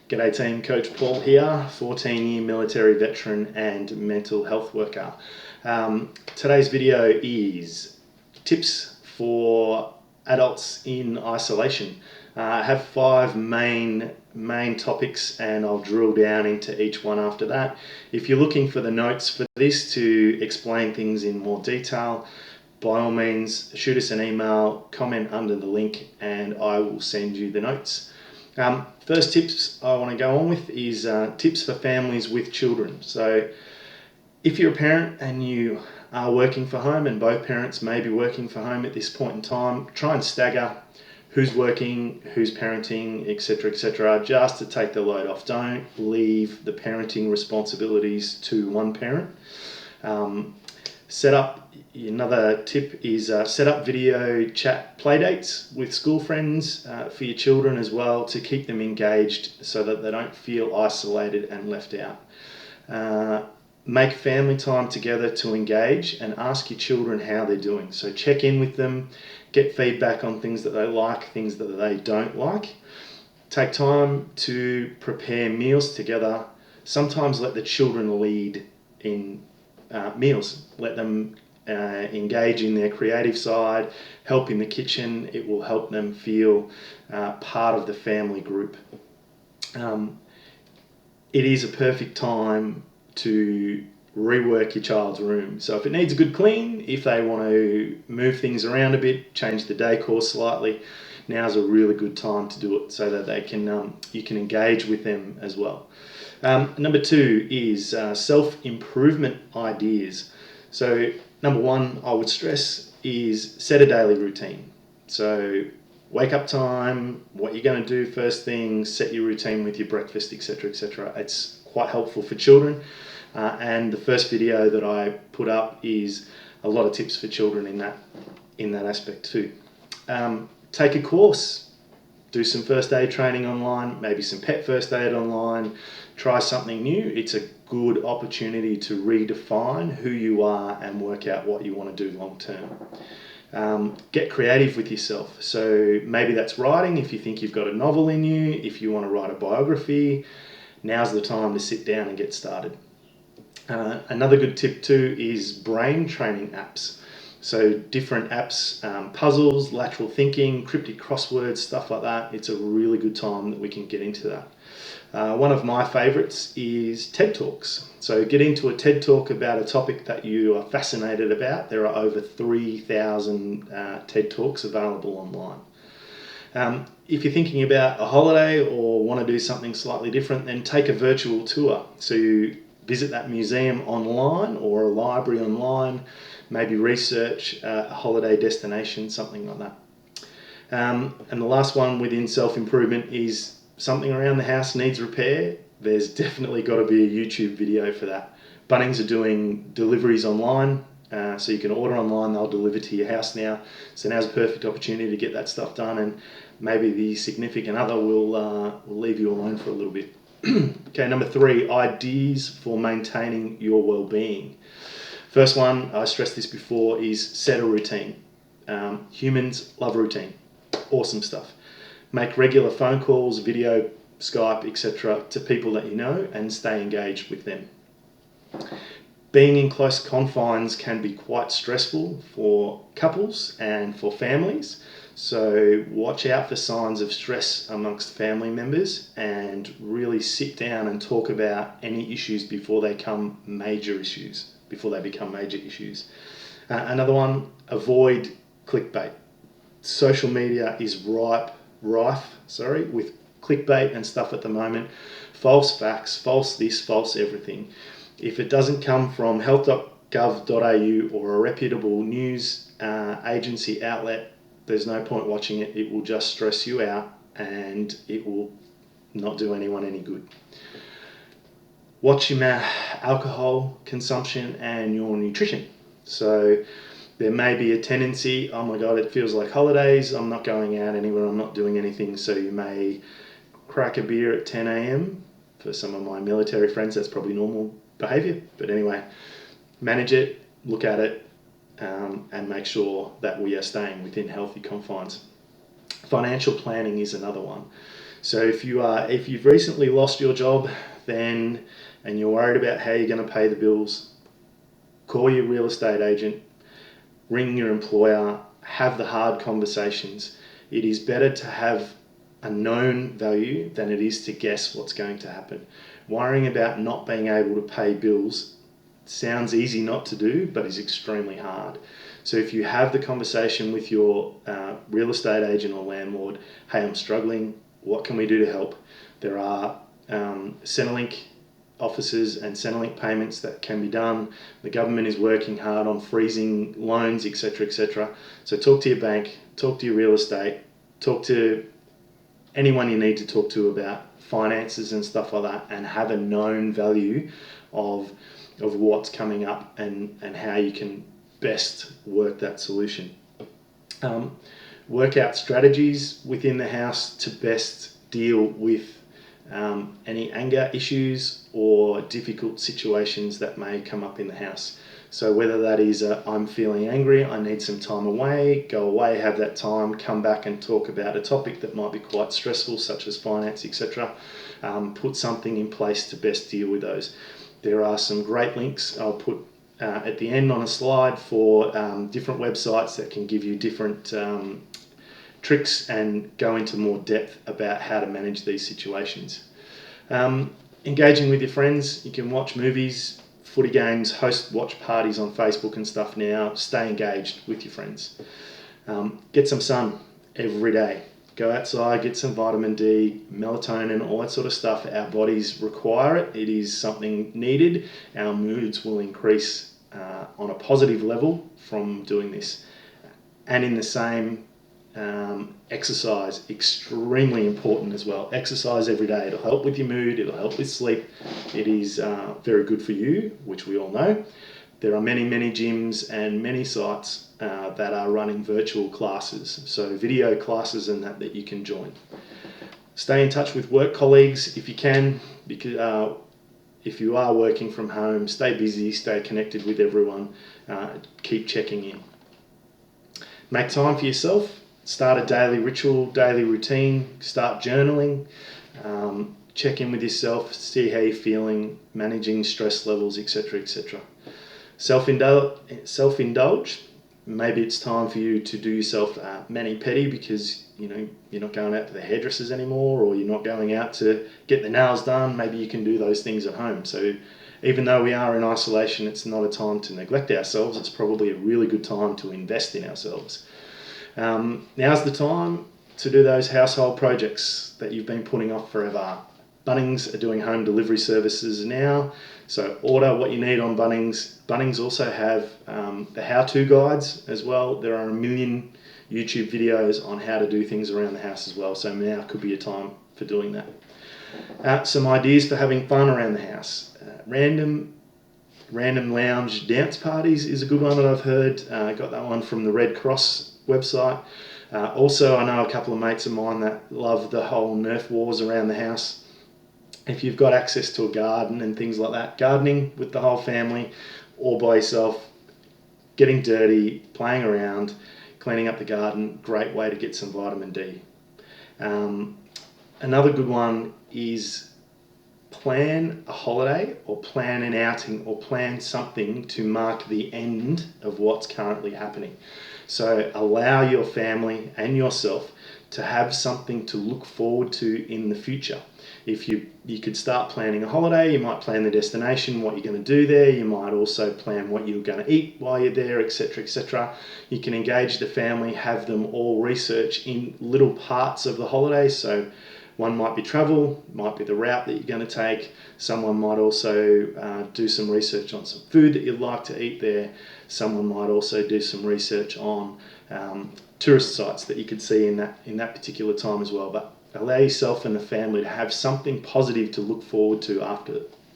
G'day team, Coach Paul here, 14-year military veteran and mental health worker. Today's video is tips for adults in isolation. I have 5 main topics and I'll drill down into each one after that. If you're looking for the notes for this to explain things in more detail, by all means shoot us an email, comment under the link and I will send you the notes. First tips I want to go on with is tips for families with children. So if you're a parent and you are working for home, and both parents may be working for home at this point in time, try and stagger who's working, who's parenting, etc., just to take the load off. Don't leave the parenting responsibilities to one parent. Another tip is set up video chat playdates with school friends for your children as well, to keep them engaged so that they don't feel isolated and left out. Make family time together to engage and ask your children how they're doing. So check in with them, get feedback on things that they like, things that they don't like. Take time to prepare meals together. Sometimes let the children lead in meals. Let them engage in their creative side, help in the kitchen. It will help them feel part of the family group. It is a perfect time to rework your child's room. So if it needs a good clean, if they want to move things around a bit, change the decor slightly, now's a really good time to do it so that they can you can engage with them as well. Number 2 is self-improvement ideas. So number 1 I would stress is set a daily routine. So wake up time, what you're going to do first thing, set your routine with your breakfast, etc. It's quite helpful for children. And the first video that I put up is a lot of tips for children in that aspect too. Take a course, do some first aid training online, maybe some pet first aid online, try something new. It's a good opportunity to redefine who you are and work out what you want to do long term. Get creative with yourself. So maybe that's writing if you think you've got a novel in you, if you want to write a biography, now's the time to sit down and get started. Another good tip too is brain training apps. So different apps, puzzles, lateral thinking, cryptic crosswords, stuff like that. It's a really good time that we can get into that. One of my favorites is TED Talks. So get into a TED Talk about a topic that you are fascinated about. There are over 3,000 TED Talks available online. If you're thinking about a holiday or want to do something slightly different, then take a virtual tour. So you visit that museum online or a library online, maybe research a holiday destination, something like that. And the last one within self-improvement is something around the house needs repair. There's definitely got to be a YouTube video for that. Bunnings are doing deliveries online, so you can order online, they'll deliver to your house now. So now's a perfect opportunity to get that stuff done, and maybe the significant other will leave you alone for a little bit. Okay, number 3, ideas for maintaining your well-being. First one, I stressed this before, is set a routine. Humans love routine. Awesome stuff. Make regular phone calls, video, Skype, etc. to people that you know and stay engaged with them. Being in close confines can be quite stressful for couples and for families. So watch out for signs of stress amongst family members and really sit down and talk about any issues before they become major issues. Another one, avoid clickbait. Social media is rife with clickbait and stuff at the moment. False facts, false this, false everything. If it doesn't come from health.gov.au or a reputable news agency outlet, there's no point watching it. It will just stress you out and it will not do anyone any good. Watch your alcohol consumption and your nutrition. So there may be a tendency, oh my God, it feels like holidays, I'm not going out anywhere, I'm not doing anything. So you may crack a beer at 10 a.m. For some of my military friends, that's probably normal behavior. But anyway, manage it, look at it, and make sure that we are staying within healthy confines. Financial planning is another one. So if you've recently lost your job, then and you're worried about how you're going to pay the bills, call your real estate agent, ring your employer, have the hard conversations. It is better to have a known value than it is to guess what's going to happen. Worrying about not being able to pay bills sounds easy not to do, but is extremely hard. So if you have the conversation with your real estate agent or landlord, hey, I'm struggling, what can we do to help? There are Centrelink offices and Centrelink payments that can be done. The government is working hard on freezing loans, etc., etc. So talk to your bank, talk to your real estate, talk to anyone you need to talk to about finances and stuff like that, and have a known value of what's coming up and how you can best work that solution. Work out strategies within the house to best deal with any anger issues or difficult situations that may come up in the house. So whether that is I'm feeling angry, I need some time away, go away, have that time, come back and talk about a topic that might be quite stressful, such as finance, etc. Put something in place to best deal with those. There are some great links I'll put at the end on a slide for different websites that can give you different tricks and go into more depth about how to manage these situations. Engaging with your friends, you can watch movies, footy games, host watch parties on Facebook and stuff now. Stay engaged with your friends. Get some sun every day. Go outside, get some vitamin D, melatonin, all that sort of stuff. Our bodies require it. It is something needed. Our moods will increase on a positive level from doing this. And in the same, exercise, extremely important as well. Exercise every day. It'll help with your mood. It'll help with sleep. It is very good for you, which we all know. There are many gyms and many sites that are running virtual classes, so video classes and that you can join. Stay in touch with work colleagues if you can, because if you are working from home, stay busy, stay connected with everyone, keep checking in. Make time for yourself. Start a daily ritual, daily routine, start journaling, check in with yourself, see how you're feeling, managing stress levels, etc., etc. Self-indulge. Maybe it's time for you to do yourself mani-pedi because you're not going out to the hairdressers anymore, or you're not going out to get the nails done. Maybe you can do those things at home. So even though we are in isolation, it's not a time to neglect ourselves. It's probably a really good time to invest in ourselves. Now's the time to do those household projects that you've been putting off forever. Bunnings are doing home delivery services now, so order what you need on Bunnings. Bunnings also have the how-to guides as well. There are a million YouTube videos on how to do things around the house as well, so now could be a time for doing that. Some ideas for having fun around the house. Random lounge dance parties is a good one that I've heard. I got that one from the Red Cross website. Also, I know a couple of mates of mine that love the whole Nerf wars around the house. If you've got access to a garden and things like that, gardening with the whole family or by yourself, getting dirty, playing around, cleaning up the garden, great way to get some vitamin D. Another good one is plan a holiday or plan an outing or plan something to mark the end of what's currently happening. So allow your family and yourself to have something to look forward to in the future. If you could start planning a holiday, you might plan the destination, what you're going to do there. You might also plan what you're going to eat while you're there, etc., etc. You can engage the family, have them all research in little parts of the holiday. So one might be travel, might be the route that you're going to take. Someone might also do some research on some food that you'd like to eat there. Someone might also do some research on tourist sites that you could see in that particular time as well. But allow yourself and the family to have something positive to look forward to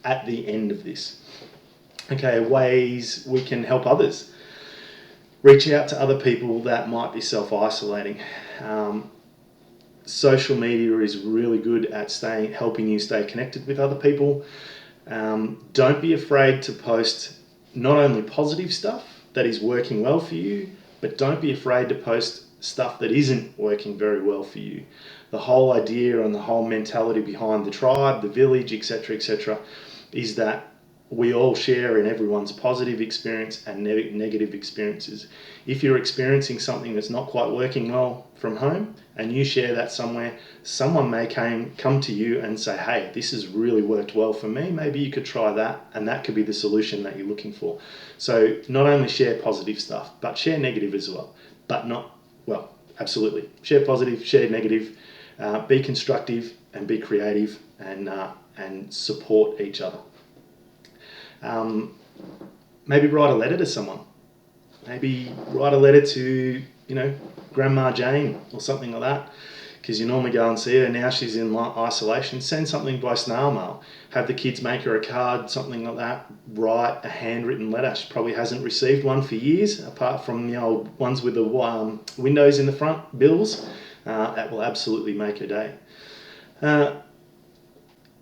at the end of this. Okay, ways we can help others. Reach out to other people that might be self-isolating. Social media is really good at helping you stay connected with other people. Don't be afraid to post not only positive stuff that is working well for you, but don't be afraid to post stuff that isn't working very well for you. The whole idea and the whole mentality behind the tribe, the village, etc., is that we all share in everyone's positive experience and negative experiences. If you're experiencing something that's not quite working well from home and you share that somewhere, someone may come to you and say, hey, this has really worked well for me. Maybe you could try that, and that could be the solution that you're looking for. So not only share positive stuff, but share negative as well. But not, well, absolutely. Share positive, share negative, be constructive and be creative, and support each other. Maybe write a letter to someone. Maybe write a letter to, Grandma Jane or something like that, because you normally go and see her. Now she's in isolation. Send something by snail mail. Have the kids make her a card, something like that. Write a handwritten letter. She probably hasn't received one for years, apart from the old ones with the windows in the front, bills. That will absolutely make her day.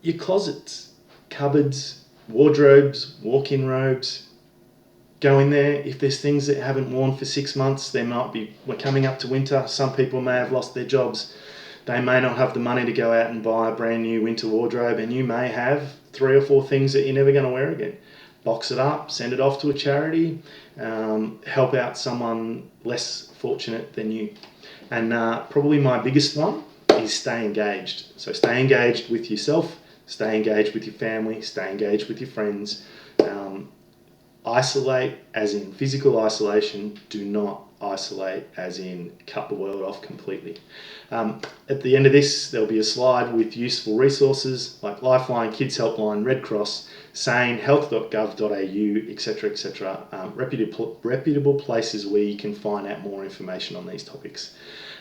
Your closets, cupboards, wardrobes, walk-in robes. Go in there. If there's things that you haven't worn for 6 months, we're coming up to winter. Some people may have lost their jobs. They may not have the money to go out and buy a brand new winter wardrobe, and you may have 3 or 4 things that you're never going to wear again. Box it up, send it off to a charity, help out someone less fortunate than you. And probably my biggest one is stay engaged. So stay engaged with yourself, stay engaged with your family, stay engaged with your friends. Isolate as in physical isolation. Do not isolate as in cut the world off completely. At the end of this, there'll be a slide with useful resources like Lifeline, Kids Helpline, Red Cross, SANE, health.gov.au, etc., reputable places where you can find out more information on these topics.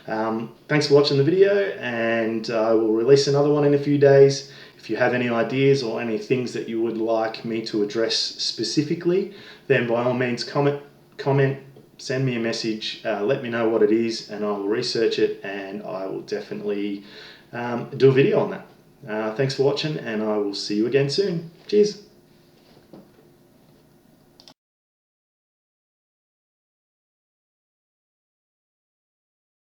Thanks for watching the video, and I will release another one in a few days. If you have any ideas or any things that you would like me to address specifically, then by all means comment, send me a message, let me know what it is, and I will research it, and I will definitely do a video on that. Thanks for watching, and I will see you again soon. Cheers.